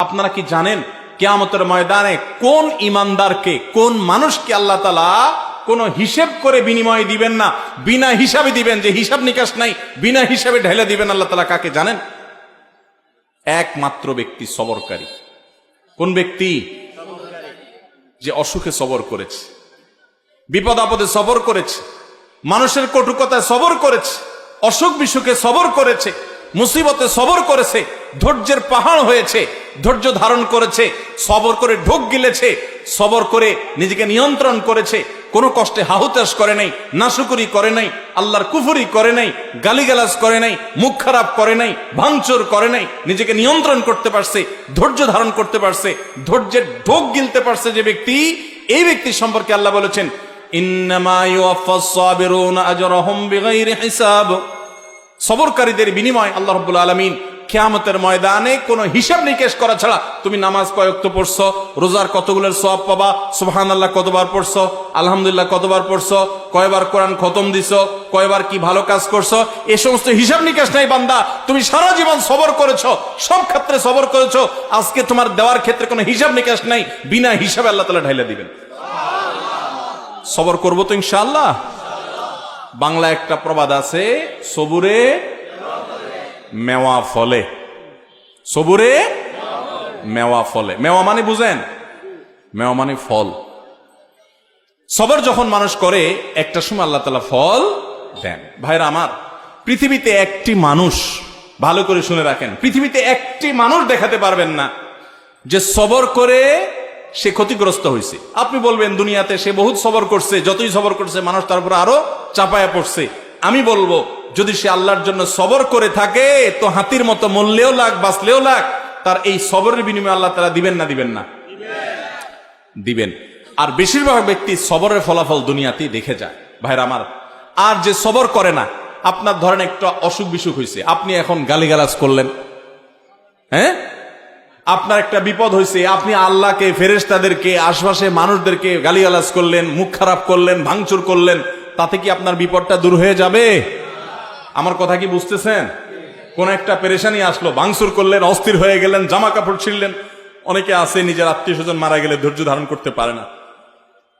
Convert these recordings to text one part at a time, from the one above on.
আপনারা কি জানেন কিয়ামতের ময়দানে কোন ইমানদারকে, কোন মানুষকে আল্লাহ তাআলা কোন হিসেব করে বিনিময় দিবেন না, বিনা হিসাবে দিবেন, যে হিসাব নিকাশ নাই, বিনা হিসাবে ঢেলে দিবেন আল্লাহ তাআলা কাকে জানেন? একমাত্র ব্যক্তি সবরকারী। কোন ব্যক্তি? যে অসুখে সবর করেছে, বিপদ আপদে সবর করেছে, মানুষের কটুকতায় সবর করেছে, অসুখ বিসুখে সবর করেছে, মুসিবতে সবর করেছে, ধৈর্যের পাহাড় হয়েছে, ধৈর্য ধারণ করেছে, সবর করে ঢোক গিলেছে, সবর করে নিজেকে নিয়ন্ত্রণ করেছে, কোনো কষ্টে হাহুতাশ করে নাই, নাশুকুরি করে নাই, আল্লাহর কুফরি করে নাই, গালিগালাজ করে নাই, মুখ খারাপ করে নাই, ভাঙচুর করে নাই, নিজেকে নিয়ন্ত্রণ করতে পারছে, ধৈর্য ধারণ করতে পারছে, ধৈর্যের ঢোক গিলতে পারছে যে ব্যক্তি, এই ব্যক্তি সম্পর্কে আল্লাহ বলেছেন ইন্নামা ইউওয়াফাস সাবিরুনা আজরাহুম বিগাইরি হিসাব। সবরকারীদের বিনিময় আল্লাহ রাব্বুল আলামিন কিয়ামতের ময়দানে কোনো হিসাব নিকেশ করা ছাড়া, তুমি নামাজ কয় ওয়াক্ত পড়ছো, রোজার কতগুলোর সওয়াব পাবা, সুবহানাল্লাহ কতবার পড়ছো, আলহামদুলিল্লাহ কতবার পড়ছো, কয়বার কোরআন খতম দিছো, কয়বার কি ভালো কাজ করছো, এই সমস্ত হিসাব নিকেশ নাই বান্দা। তুমি সারা জীবন সবর করেছো, সব ক্ষেত্রে সবর করেছো, আজকে তোমার দেওয়ার ক্ষেত্রে কোনো হিসাব নিকেশ নাই, বিনা হিসাবে আল্লাহ তাআলা ঢাইলা দিবেন। সবর করবো তো ইনশাআল্লাহ। বাংলা একটা প্রবাদ আছে, সবুরে মেওয়া ফলে। সবুরে মেওয়া ফলে। মেওয়া মানে বুঝেন? মেওয়া মানে ফল। সবর যখন মানুষ করে একটা সময় আল্লাহ তাআলা ফল দেন। ভাইরা আমার, পৃথিবীতে একটি মানুষ, ভালো করে শুনে রাখেন, পৃথিবীতে একটি মানুষ দেখাতে পারবেন না যে সবর করে সে ক্ষতিগ্রস্ত হয়েছে। আপনি বলবেন দুনিয়াতে সে বহুত সবর করছে, যতই সবর করছে মানুষ তার উপর আরো চাপায়া পড়ছে। আমি বলবো যদি সে আল্লাহর জন্য সবর করে থাকে তো হাতির মতো মরলেও লাগ, বাঁচলেও লাগ, তার এই সবরের বিনিময়ে আল্লাহ তাআলা দিবেন না দিবেন না? দিবেন। আর বেশিরভাগ ব্যক্তি সবরের ফলাফল দুনিয়াতেই দেখে যায়। ভাইরা আমার, আর যে সবর করে না, আপনার ধরেন একটা অসুখ বিসুখ হয়েছে, আপনি এখন গালিগালাজ করলেন, হ্যাঁ, আপনার একটা বিপদ হয়েছে, আপনি আল্লাহকে, ফেরেশতাদেরকে, আশপাশে মানুষদেরকে গালিগালাজ করলেন, মুখ খারাপ করলেন, ভাঙচুর করলেন, তাতে কি আপনার বিপদটা দূর হয়ে যাবে? আমার কথা কি বুঝতেছেন? কোন একটা পেরেশানি আসলো, ভাঙচুর করলেন, অস্থির হয়ে গেলেন, জামা কাপড় ছিঁড়লেন। অনেকে আছে নিজের আত্মীয় স্বজন মারা গেলে ধৈর্য ধারণ করতে পারে না।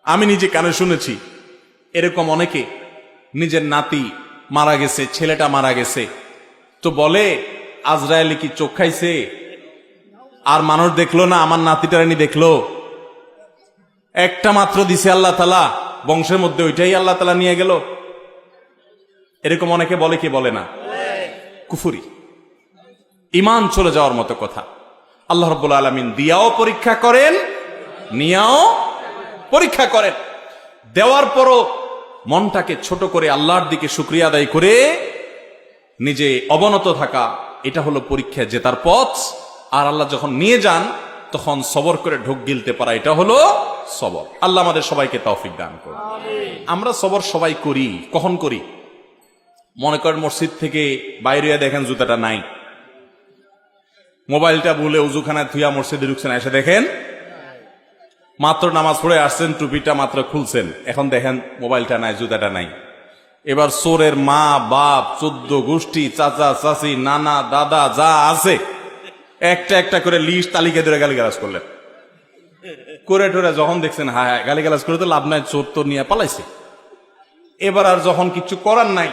আমি নিজে কানে শুনেছি এরকম অনেকে, নিজের নাতি মারা গেছে, ছেলেটা মারা গেছে, তো বলে আজরায়েল কি চোখ খাইছে? আর মানুষ দেখলো না, আমার নাতিটারানি দেখলো, একটা মাত্র দিছে আল্লাহ তাআলা, বংশের মধ্যে ওইটাই আল্লাহ তাআলা নিয়ে গেল। এরকম অনেকে বলে কি বলে না? কুফরি, ঈমান চলে যাওয়ার মতো কথা। আল্লাহ রাব্বুল আলামিন দিয়াও পরীক্ষা করেন, নিয়াও পরীক্ষা করেন। দেওয়ার পরও মনটাকে ছোট করে আল্লাহর দিকে শুকরিয়া আদায় করে নিজে অবনত থাকা, এটা হলো পরীক্ষা জেতার পথ। আর আল্লাহ যখন নিয়ে যান তখন সবর করে ঢোক গিলতে পারা, এটা হলো সবর। আল্লাহ আমাদের সবাইকে তৌফিক দান করুন। আমরা সবর সবাই করি। কখন করি? মনে করেন মসজিদ থেকে বাইরে দেখেন জুতাটা নাই, মোবাইলটা ভুলে উজুখানায় থুইয়া মসজিদে ঢুকছেন, এসে দেখেন মাত্র নামাজ পড়ে আসছেন, টুপিটা মাত্র খুলছেন, এখন দেখেন মোবাইলটা নাই, জুতাটা নাই। এবার চোরের মা বাপ, 14 গোষ্ঠী, চাচা চাচি, নানা দাদা যা আছে একটা একটা করে লিস্ট তালিকা ধরে গালিগালাজ করলেন। করে টোরে যখন দেখছেন হ্যাঁ গালিগালাজ করে তো লাভ নাই, চোর তো নিয়ে পালাইছে। এবার আর যখন কিছু করার নাই,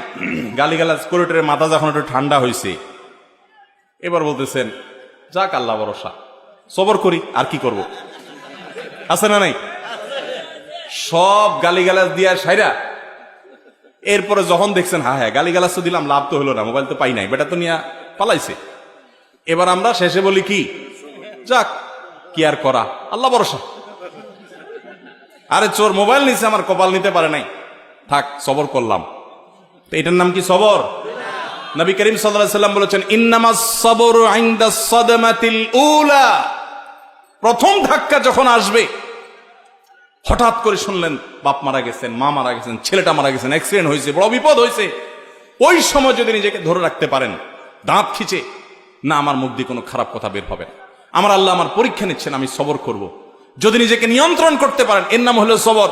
গালিগালাজ করে টোরে মাথা যখন একটু ঠান্ডা হয়েছে, এবার বলতেছেন যাক আল্লাহ ভরসা, সবর করি, আর কি করব, আছে না নাই? সব গালিগালাজ দিয়া সাইরা এরপরে যখন দেখছেন হ্যাঁ গালিগালাজ তো দিলাম, লাভ তো হলো না, মোবাইল তো পাই নাই, বেটা তো নিয়ে পালাইছে। এবার আমরা শেষে বলি কি, যাক কি আর করা, আল্লাহ ভরসা। আরে চোর মোবাইল নিছে, আমার কপাল নিতে পারে নাই, থাক সবর করলাম। তো এটার নাম কি সবর? নবী করিম সাল্লাল্লাহু আলাইহি ওয়াসাল্লাম বলেছেন ইন্নামাস সাবরু ইনদা সাদমাতিল উলা। প্রথম ধাক্কা যখন আসবে, হঠাৎ করে শুনলেন বাপ মারা গেছেন, মা মারা গেছেন, ছেলেটা মারা গেছেন, অ্যাক্সিডেন্ট হয়েছে, বড় বিপদ হয়েছে, ওই সময় যদি নিজেকে ধরে রাখতে পারেন, দাঁত খিচে না আমার মুখ দিয়ে কোনো খারাপ কথা বের হবে না, আমার আল্লাহ আমার পরীক্ষা নিচ্ছেন, আমি সবর করব, যদি নিজেকে নিয়ন্ত্রণ করতে পারেন, এর নাম হলো সবর।